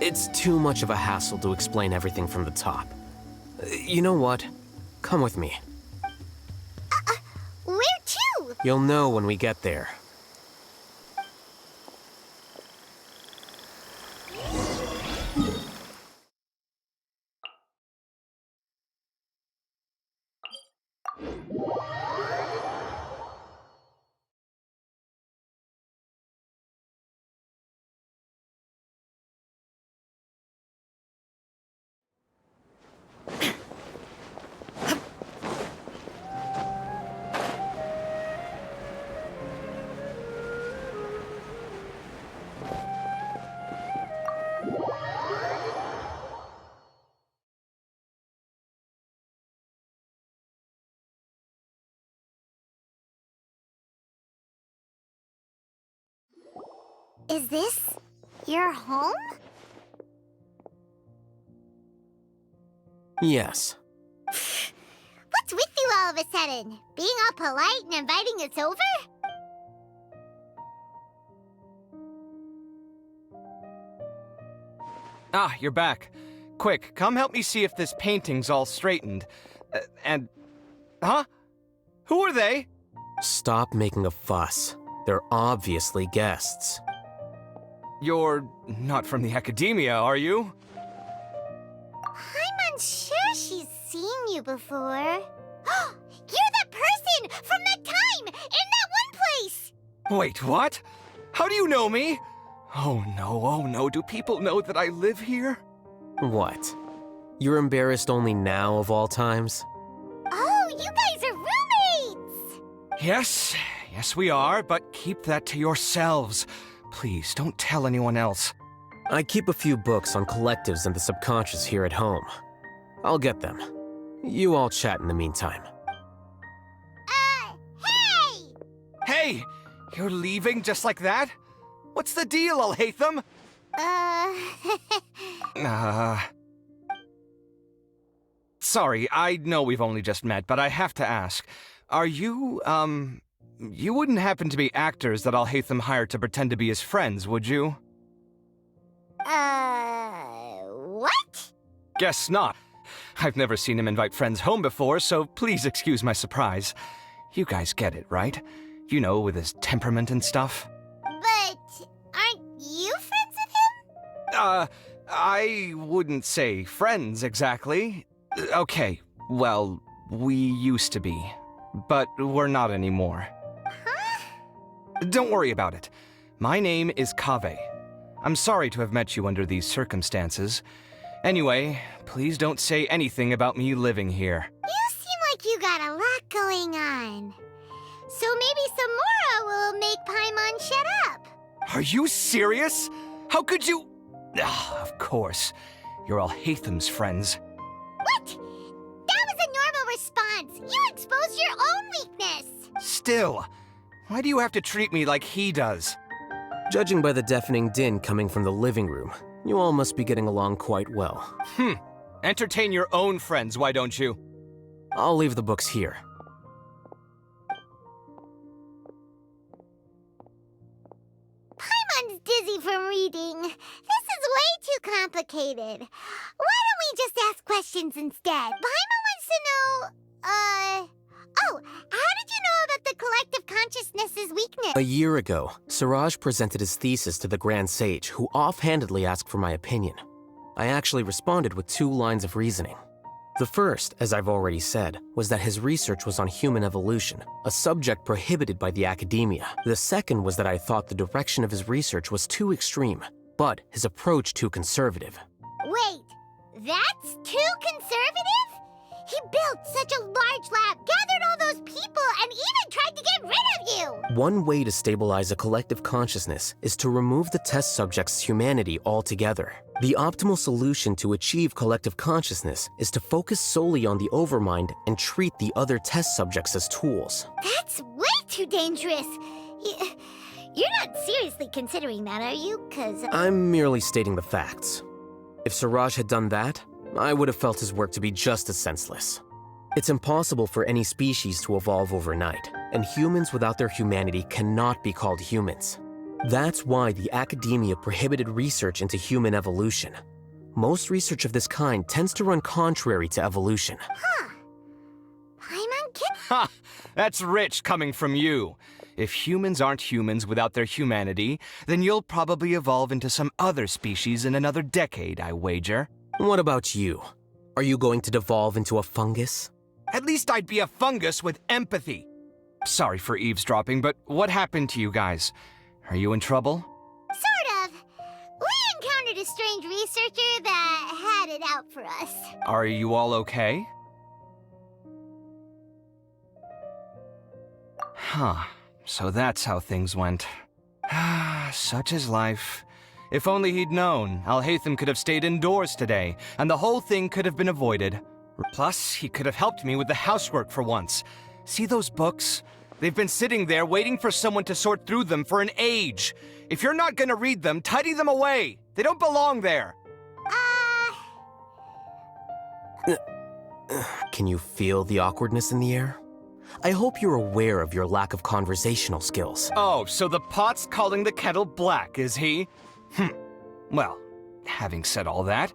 It's too much of a hassle to explain everything from the top. You know what? Come with me. Where to? You'll know when we get there. Is this your home? Yes. What's with you all of a sudden? Being all polite and inviting us over? Ah, you're back. Quick, come help me see if this painting's all straightened. Huh? Who are they? Stop making a fuss. They're obviously guests. You're not from the academia, are you? I'm unsure she's seen you before. You're that person from that time in that one place! Wait, what? How do you know me? Oh no, do people know that I live here? What? You're embarrassed only now of all times? Oh, you guys are roommates! Yes we are, but keep that to yourselves. Please, don't tell anyone else. I keep a few books on collectives and the subconscious here at home. I'll get them. You all chat in the meantime. Hey! Hey! You're leaving just like that? What's the deal, Alhaitham? Sorry, I know we've only just met, but I have to ask. Are you, you wouldn't happen to be actors that Alhaitham hired to pretend to be his friends, would you? What? Guess not. I've never seen him invite friends home before, so please excuse my surprise. You guys get it, right? You know, with his temperament and stuff. But aren't you friends with him? I wouldn't say friends exactly. Okay, well, we used to be, but we're not anymore. Huh? Don't worry about it. My name is Kaveh. I'm sorry to have met you under these circumstances. Anyway, please don't say anything about me living here. You seem like you got a lot going on. So maybe Samora will make Paimon shut up. Are you serious? How could you? Of course. You're Alhaitham's friends. What? That was a normal response. You exposed your own weakness. Still, why do you have to treat me like he does? Judging by the deafening din coming from the living room, you all must be getting along quite well. Entertain your own friends, why don't you? I'll leave the books here. Paimon's dizzy from reading. This is way too complicated. Why don't we just ask questions instead? Paimon wants to know, how did you know about the collective consciousness's weakness? A year ago, Siraj presented his thesis to the Grand Sage, who offhandedly asked for my opinion. I actually responded with 2 lines of reasoning. The first, as I've already said, was that his research was on human evolution, a subject prohibited by the academia. The second was that I thought the direction of his research was too extreme, but his approach too conservative. Wait, that's too conservative? He built such a large lab, gathered all those people, and even tried to get rid of you! One way to stabilize a collective consciousness is to remove the test subject's humanity altogether. The optimal solution to achieve collective consciousness is to focus solely on the overmind and treat the other test subjects as tools. That's way too dangerous. You're not seriously considering that, are you? 'Cause I'm merely stating the facts. If Siraj had done that, I would have felt his work to be just as senseless. It's impossible for any species to evolve overnight, and humans without their humanity cannot be called humans. That's why the academia prohibited research into human evolution. Most research of this kind tends to run contrary to evolution. Huh. Paimon can... Ha! That's rich coming from you. If humans aren't humans without their humanity, then you'll probably evolve into some other species in another decade, I wager. What about you? Are you going to devolve into a fungus? At least I'd be a fungus with empathy. Sorry for eavesdropping, but what happened to you guys? Are you in trouble? Sort of. We encountered a strange researcher that had it out for us. Are you all okay? Huh. So that's how things went. Such is life. If only he'd known, Alhaitham could have stayed indoors today, and the whole thing could have been avoided. Plus, he could have helped me with the housework for once. See those books? They've been sitting there waiting for someone to sort through them for an age. If you're not gonna read them, tidy them away. They don't belong there. Can you feel the awkwardness in the air? I hope you're aware of your lack of conversational skills. Oh, so the pot's calling the kettle black, is he? Well, having said all that,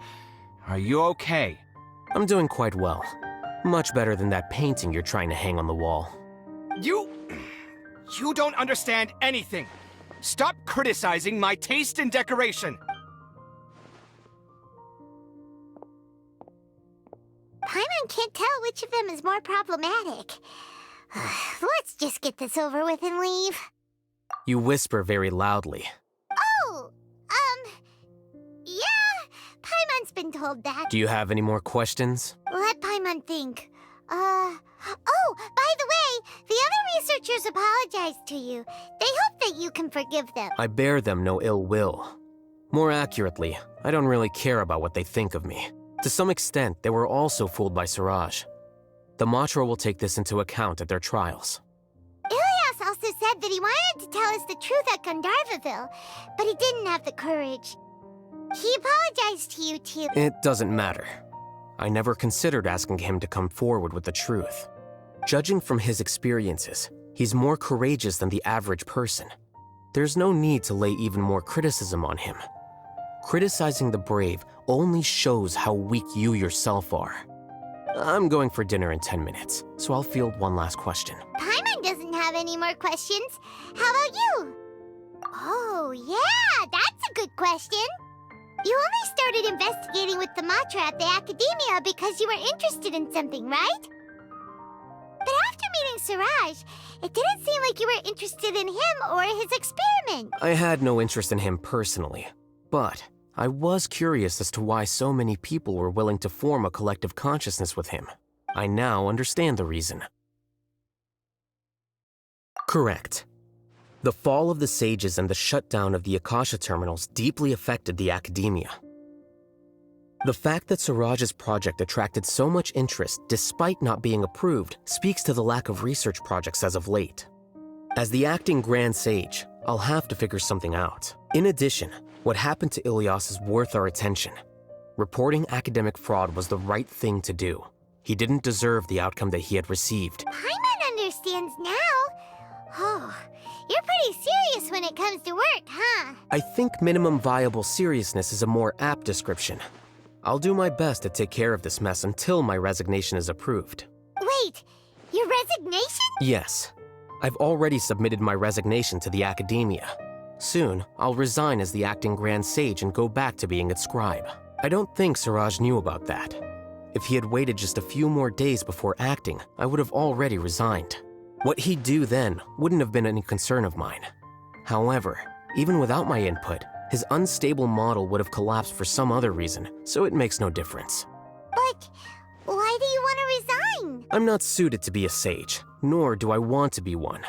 are you okay? I'm doing quite well. Much better than that painting you're trying to hang on the wall. You don't understand anything. Stop criticizing my taste in decoration. Paimon can't tell which of them is more problematic. Let's just get this over with and leave. You whisper very loudly. Oh, yeah, Paimon's been told that. Do you have any more questions? Let Paimon think. Oh, by the way, the other researchers apologized to you. They hope that you can forgive them. I bear them no ill will. More accurately, I don't really care about what they think of me. To some extent, they were also fooled by Siraj. The Matra will take this into account at their trials. Ilias also said that he wanted to tell us the truth at Gandharvaville, but he didn't have the courage. He apologized to you too. It doesn't matter. I never considered asking him to come forward with the truth. Judging from his experiences, he's more courageous than the average person. There's no need to lay even more criticism on him. Criticizing the brave only shows how weak you yourself are. I'm going for dinner in 10 minutes, so I'll field one last question. Paimon doesn't have any more questions. How about you? Oh, yeah, that's a good question. You only started investigating with the Matra at the Academia because you were interested in something, right? But after meeting Siraj, it didn't seem like you were interested in him or his experiment. I had no interest in him personally, but I was curious as to why so many people were willing to form a collective consciousness with him. I now understand the reason. Correct. The fall of the sages and the shutdown of the Akasha terminals deeply affected the academia. The fact that Siraj's project attracted so much interest despite not being approved speaks to the lack of research projects as of late. As the acting Grand Sage, I'll have to figure something out. In addition, what happened to Ilias is worth our attention. Reporting academic fraud was the right thing to do. He didn't deserve the outcome that he had received. Paimon understands now. Oh, you're pretty serious when it comes to work, huh? I think minimum viable seriousness is a more apt description. I'll do my best to take care of this mess until my resignation is approved. Wait, your resignation? Yes. I've already submitted my resignation to the academia. Soon, I'll resign as the acting Grand Sage and go back to being its scribe. I don't think Siraj knew about that. If he had waited just a few more days before acting, I would have already resigned. What he'd do then wouldn't have been any concern of mine. However, even without my input, his unstable model would have collapsed for some other reason, so it makes no difference. But why do you want to resign? I'm not suited to be a sage, nor do I want to be one.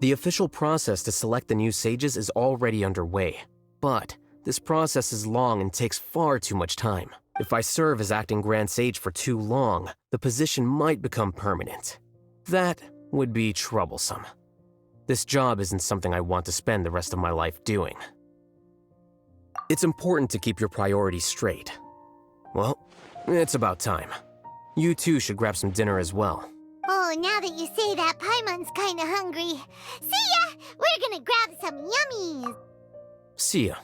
The official process to select the new sages is already underway, but this process is long and takes far too much time. If I serve as acting Grand Sage for too long, the position might become permanent. That would be troublesome. This job isn't something I want to spend the rest of my life doing. It's important to keep your priorities straight. Well, it's about time. You too should grab some dinner as well. Oh now that you say that, Paimon's kinda hungry. See ya! We're gonna grab some yummies! See ya.